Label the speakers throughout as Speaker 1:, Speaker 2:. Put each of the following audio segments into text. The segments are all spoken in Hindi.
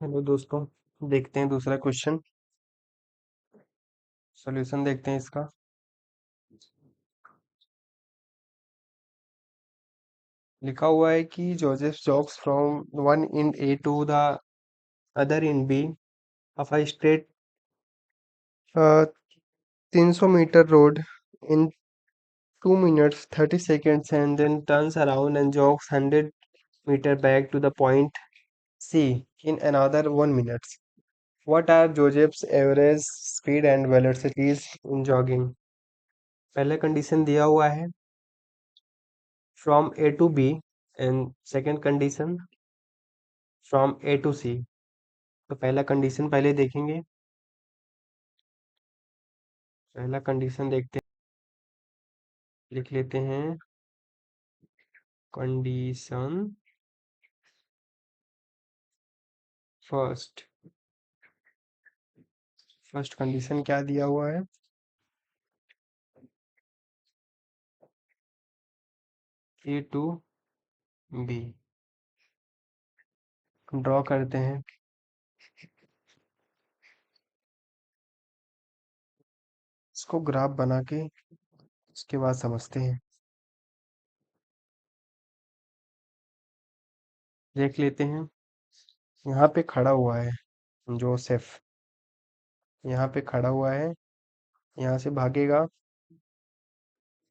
Speaker 1: हेलो दोस्तों। देखते हैं दूसरा क्वेश्चन। सॉल्यूशन देखते हैं इसका। लिखा हुआ है कि Joseph jogs from one in A to the other in B of a straight 300 metre road in 2 minutes 30 seconds and then turns around and jogs 100 meter back to the point C in another 1 minute. What are Joseph's average speed and velocities in jogging? पहला कंडीशन दिया हुआ है from A to B and second condition from A to C। तो पहला कंडीशन पहले देखेंगे। पहला कंडीशन देखते हैं, लिख लेते हैं। Condition first. फर्स्ट कंडीशन क्या दिया हुआ है? ए टू बी। ड्रॉ करते हैं। इसको ग्राफ बना के उसके बाद समझते हैं। देख लेते हैं। यहाँ पे खड़ा हुआ है जोसेफ। यहाँ पे खड़ा हुआ है। यहाँ से भागेगा।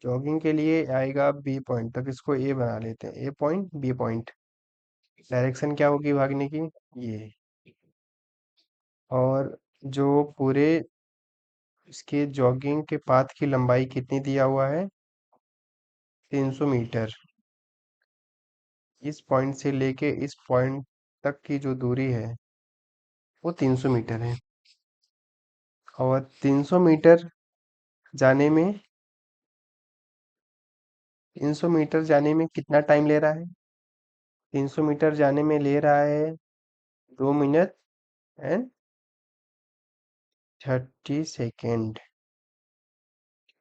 Speaker 1: जॉगिंग के लिए आएगा बी पॉइंट तक। इसको ए बना लेते हैं। ए पॉइंट बी पॉइंट। डायरेक्शन क्या होगी भागने की? ये। और जो पूरे इसके जॉगिंग के पाथ की लंबाई कितनी दिया हुआ है? 300 मीटर। इस पॉइंट से लेके इस पॉइंट तक की जो दूरी है वो 300 मीटर है। और 300 मीटर जाने में 300 मीटर जाने में कितना टाइम ले रहा है? 300 मीटर जाने में ले रहा है 2 मिनट एंड 30 सेकेंड।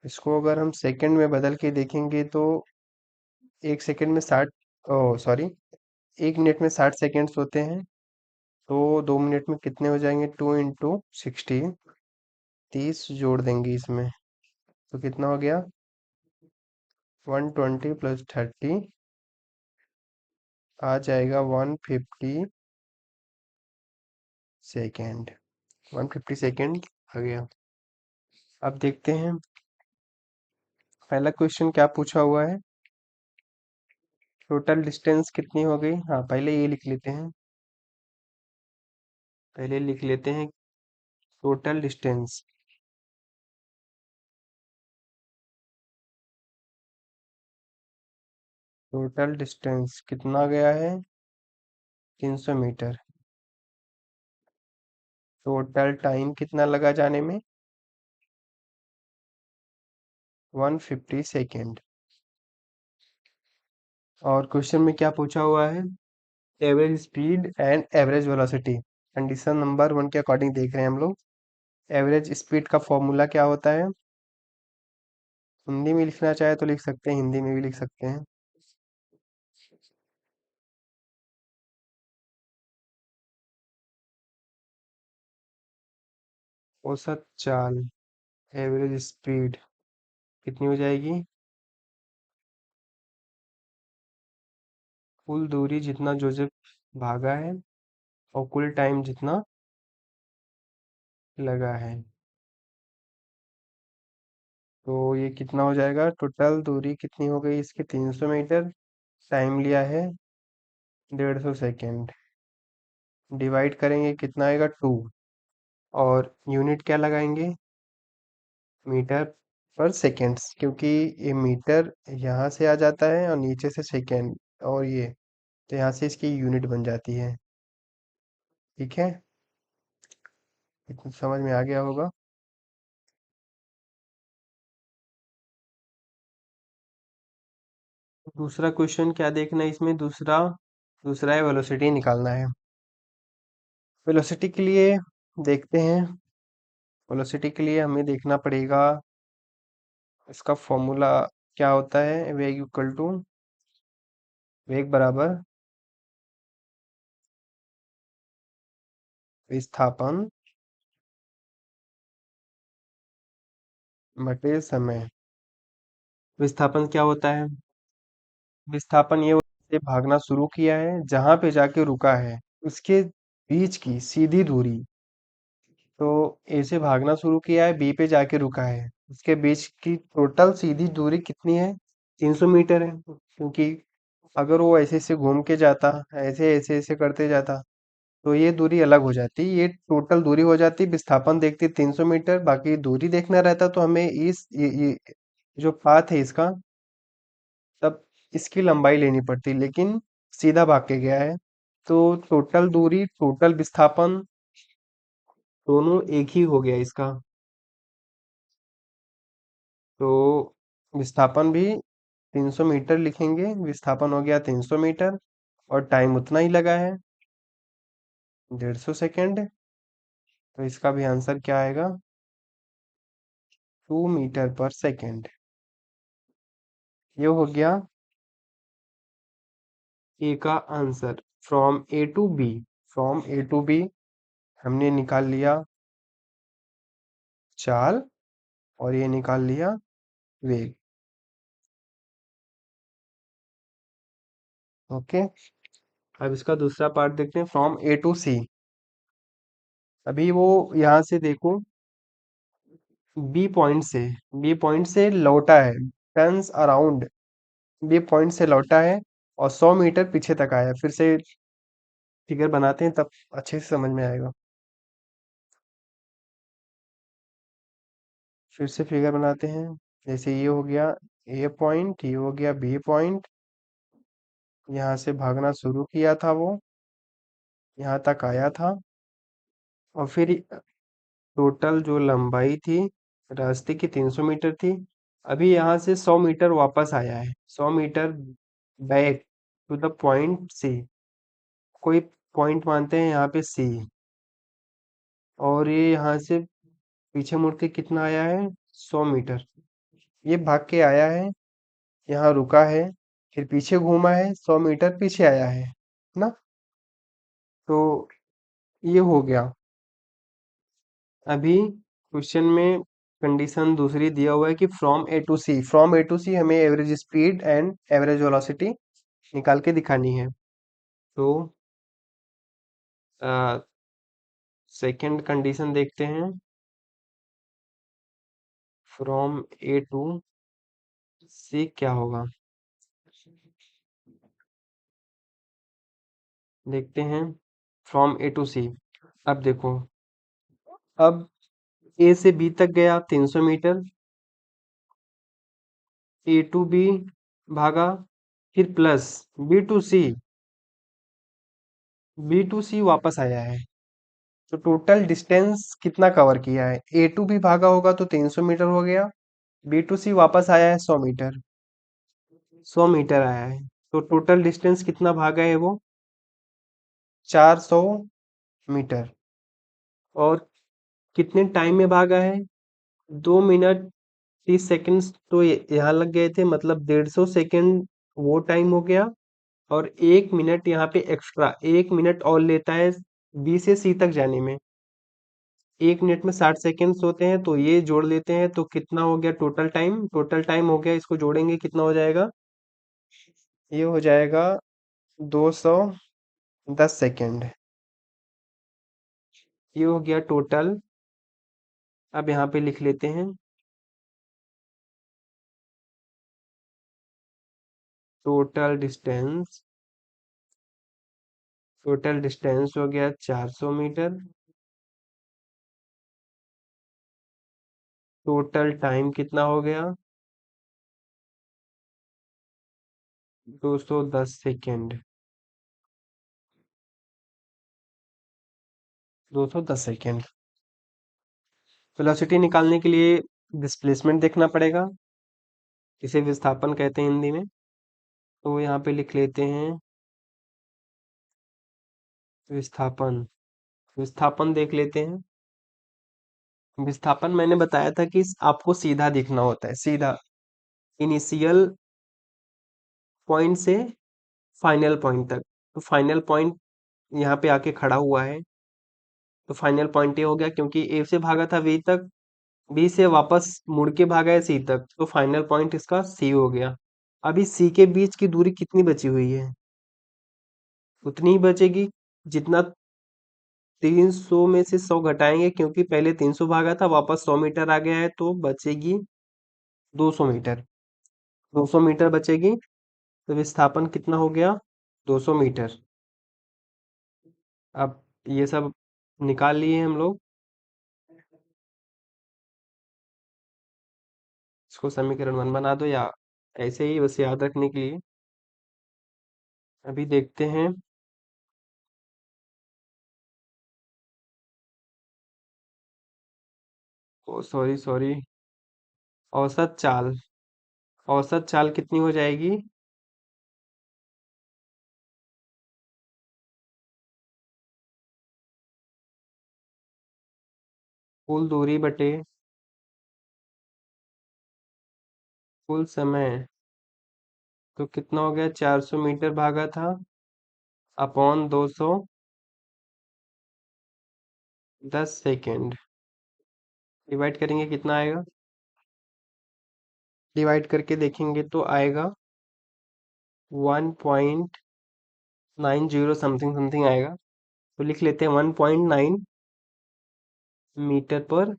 Speaker 1: इसको अगर हम सेकंड में बदल के देखेंगे तो 1 सेकंड में 60, ओ सॉरी, 1 मिनट में 60 सेकेंड्स होते हैं। तो 2 मिनट में कितने हो जाएंगे? 2 इंटू 60। 30 जोड़ देंगे इसमें तो कितना हो गया? 120 प्लस 30 आ जाएगा 150 सेकेंड। 150 सेकेंड आ गया। अब देखते हैं पहला क्वेश्चन क्या पूछा हुआ है। टोटल डिस्टेंस कितनी हो गई? हाँ, पहले ये लिख लेते हैं। पहले लिख लेते हैं टोटल डिस्टेंस। टोटल डिस्टेंस कितना गया है? 300 मीटर। टोटल टाइम कितना लगा जाने में? 150 सेकेंड। और क्वेश्चन में क्या पूछा हुआ है? Average speed and average velocity. Condition number 1 के अकॉर्डिंग देख रहे हैं हम लोग। एवरेज स्पीड का फॉर्मूला क्या होता है? हिंदी में लिखना चाहे तो लिख सकते हैं, हिंदी में भी लिख सकते हैं। औसत चाल, एवरेज स्पीड कितनी हो जाएगी? कुल दूरी जितना जोसेफ भागा है और कुल टाइम जितना लगा है। तो ये कितना हो जाएगा? टोटल दूरी कितनी हो गई इसकी? 300 मीटर। टाइम लिया है 150 सेकेंड। डिवाइड करेंगे कितना आएगा? 2। और यूनिट क्या लगाएंगे? मीटर पर सेकेंड्स, क्योंकि ये मीटर यहाँ से आ जाता है और नीचे से सेकेंड। और ये तो यहाँ से इसकी यूनिट बन जाती है। ठीक है, इतना समझ में आ गया होगा। दूसरा क्वेश्चन क्या देखना है इसमें? दूसरा दूसरा है वेलोसिटी निकालना है। वेलोसिटी के लिए देखते हैं। वेलोसिटी के लिए हमें देखना पड़ेगा इसका फॉर्मूला क्या होता है। वेग इक्वल टू वेग बराबर विस्थापन बटे समय। विस्थापन क्या होता है? विस्थापन ये होता है, भागना शुरू किया है, जहां पे जाके रुका है उसके बीच की सीधी दूरी। तो ए से भागना शुरू किया है, बी पे जाके रुका है, उसके बीच की टोटल सीधी दूरी कितनी है? 300 मीटर है। क्योंकि अगर वो ऐसे ऐसे घूम के जाता, ऐसे ऐसे ऐसे करते जाता, तो ये दूरी अलग हो जाती, ये टोटल दूरी हो जाती। विस्थापन देखते 300 मीटर, बाकी दूरी देखना रहता तो हमें ये जो पाथ है इसका, तब इसकी लंबाई लेनी पड़ती, लेकिन सीधा भाग के गया है। तो टोटल दूरी, टोटल विस्थापन दोनों एक ही हो गया इसका। तो विस्थापन भी 300 मीटर लिखेंगे, विस्थापन हो गया 300 मीटर, और टाइम उतना ही लगा है, 150 सेकेंड। तो इसका भी आंसर क्या आएगा? 2 मीटर पर सेकेंड। ये हो गया ए का answer. From A to B, from A to B हमने निकाल लिया चाल, और ये निकाल लिया वेग। ओके, अब इसका दूसरा पार्ट देखते हैं, फ्रॉम ए टू सी। अभी वो यहाँ से देखो, बी पॉइंट से, बी पॉइंट से लौटा है, टर्न्स अराउंड, बी पॉइंट से लौटा है और 100 मीटर पीछे तक आया। फिर से फिगर बनाते हैं, तब अच्छे से समझ में आएगा। फिर से फिगर बनाते हैं। जैसे ये हो गया ए पॉइंट, ये हो गया बी पॉइंट, यहाँ से भागना शुरू किया था वो, यहाँ तक आया था, और फिर टोटल जो लंबाई थी रास्ते की 300 मीटर थी। अभी यहाँ से 100 मीटर वापस आया है, 100 metre back to the point C. कोई पॉइंट मानते हैं यहाँ पे सी, और ये यहाँ से पीछे मुड़ के कितना आया है? 100 मीटर। ये भाग के आया है, यहाँ रुका है, फिर पीछे घूमा है, 100 मीटर पीछे आया है ना। तो ये हो गया। अभी क्वेश्चन में कंडीशन दूसरी दिया हुआ है कि from A to C, from A to C हमें average speed and average velocity निकाल के दिखानी है। तो सेकंड कंडीशन देखते हैं, फ्रॉम ए टू सी क्या होगा, देखते हैं। फ्रॉम ए टू सी, अब देखो, अब ए से बी तक गया 300 मीटर, ए टू बी भागा, फिर plus B to C, B to C वापस आया है। तो टोटल डिस्टेंस कितना कवर किया है? ए टू बी भागा होगा तो 300 मीटर हो गया, बी टू सी वापस आया है 100 मीटर, 100 मीटर आया है। तो टोटल डिस्टेंस कितना भागा है वो? 400 मीटर। और कितने टाइम में भागा है? 2 मिनट 30 सेकंड्स तो यहाँ लग गए थे, मतलब 150 सेकंड वो टाइम हो गया। और 1 मिनट यहाँ पे एक्स्ट्रा, 1 मिनट और लेता है बी से सी तक जाने में। 1 मिनट में 60 सेकेंड्स होते हैं, तो ये जोड़ लेते हैं, तो कितना हो गया टोटल टाइम? टोटल टाइम हो गया, इसको जोड़ेंगे कितना हो जाएगा? ये हो जाएगा 210 सेकेंड। ये हो गया टोटल। अब यहाँ पे लिख लेते हैं, टोटल डिस्टेंस, टोटल डिस्टेंस हो गया 400 मीटर, टोटल टाइम कितना हो गया? 210 सेकेंड, 210 सेकेंड। वेलोसिटी निकालने के लिए डिस्प्लेसमेंट देखना पड़ेगा, इसे विस्थापन कहते हैं हिंदी में। तो यहाँ पे लिख लेते हैं विस्थापन, विस्थापन देख लेते हैं। विस्थापन मैंने बताया था कि आपको सीधा दिखना होता है, सीधा, इनिशियल पॉइंट से फाइनल पॉइंट तक। तो फाइनल पॉइंट यहाँ पे आके खड़ा हुआ है, तो फाइनल पॉइंट ये हो गया, क्योंकि ए से भागा था बी तक, बी से वापस मुड़ के भागा है सी तक, तो फाइनल पॉइंट इसका सी हो गया। अभी सी के बीच की दूरी कितनी बची हुई है? उतनी ही बचेगी जितना 300 में से 100 घटाएंगे, क्योंकि पहले 300 भागा था, वापस 100 मीटर आ गया है, तो बचेगी 200 मीटर। 200 मीटर बचेगी, तो विस्थापन कितना हो गया? 200 मीटर। अब ये सब निकाल लिए हम लोग, इसको समीकरण 1 बना दो, या ऐसे ही बस याद रखने के लिए। अभी देखते हैं। ओ सॉरी सॉरी, औसत चाल। औसत चाल कितनी हो जाएगी? कुल दूरी बटे कुल समय, तो कितना हो गया? 400 मीटर भागा था, अपॉन 200, 10 सेकेंड। डिवाइड करेंगे कितना आएगा? डिवाइड करके देखेंगे तो आएगा 1.90 समथिंग समथिंग आएगा। तो लिख लेते हैं 1.9 मीटर पर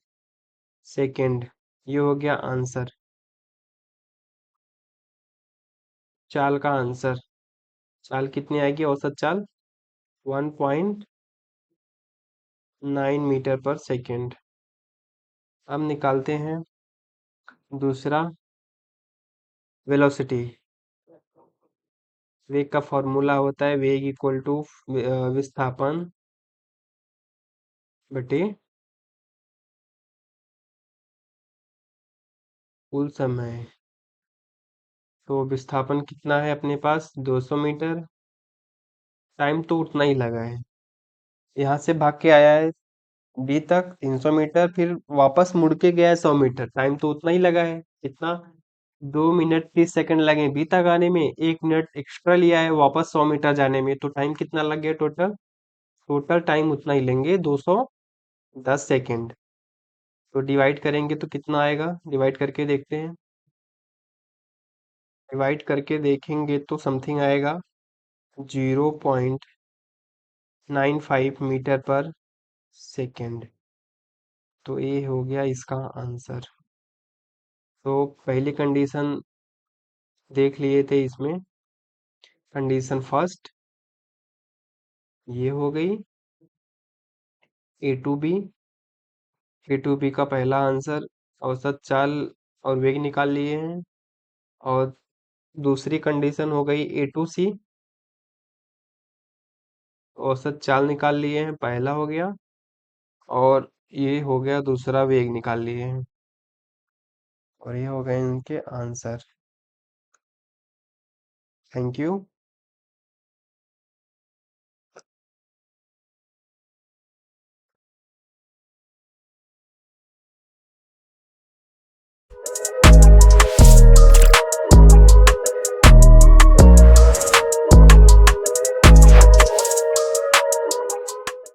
Speaker 1: सेकेंड। ये हो गया आंसर, चाल का आंसर। चाल कितनी आएगी? औसत चाल 1.9 मीटर पर सेकेंड। अब निकालते हैं दूसरा, वेलोसिटी। वेग का फॉर्मूला होता है वेग इक्वल टू विस्थापन बटे कुल समय। तो विस्थापन कितना है अपने पास? 200 मीटर। टाइम तो उतना ही लगा है, यहाँ से भाग के आया है बी तक 300 मीटर, फिर वापस मुड़ के गया है 100 मीटर, टाइम तो उतना ही लगा है। कितना? 2 मिनट 30 सेकंड लगे बी तक आने में, 1 मिनट एक्स्ट्रा लिया है वापस 100 मीटर जाने में, तो टाइम कितना लग गया टोटल? टोटल टाइम उतना ही लेंगे, 210 सेकेंड। तो डिवाइड करेंगे तो कितना आएगा? डिवाइड करके देखते हैं। डिवाइड करके देखेंगे तो समथिंग आएगा 0.95 मीटर पर सेकेंड। तो ये हो गया इसका आंसर। तो पहली कंडीशन देख लिए थे इसमें, कंडीशन फर्स्ट ये हो गई, A to B। A to B का पहला आंसर, औसत चाल और वेग निकाल लिए हैं। और दूसरी कंडीशन हो गई A to C, औसत चाल निकाल लिए हैं, पहला हो गया। और ये हो गया दूसरा, वेग निकाल लिए हैं। और ये हो गए इनके आंसर। Thank you.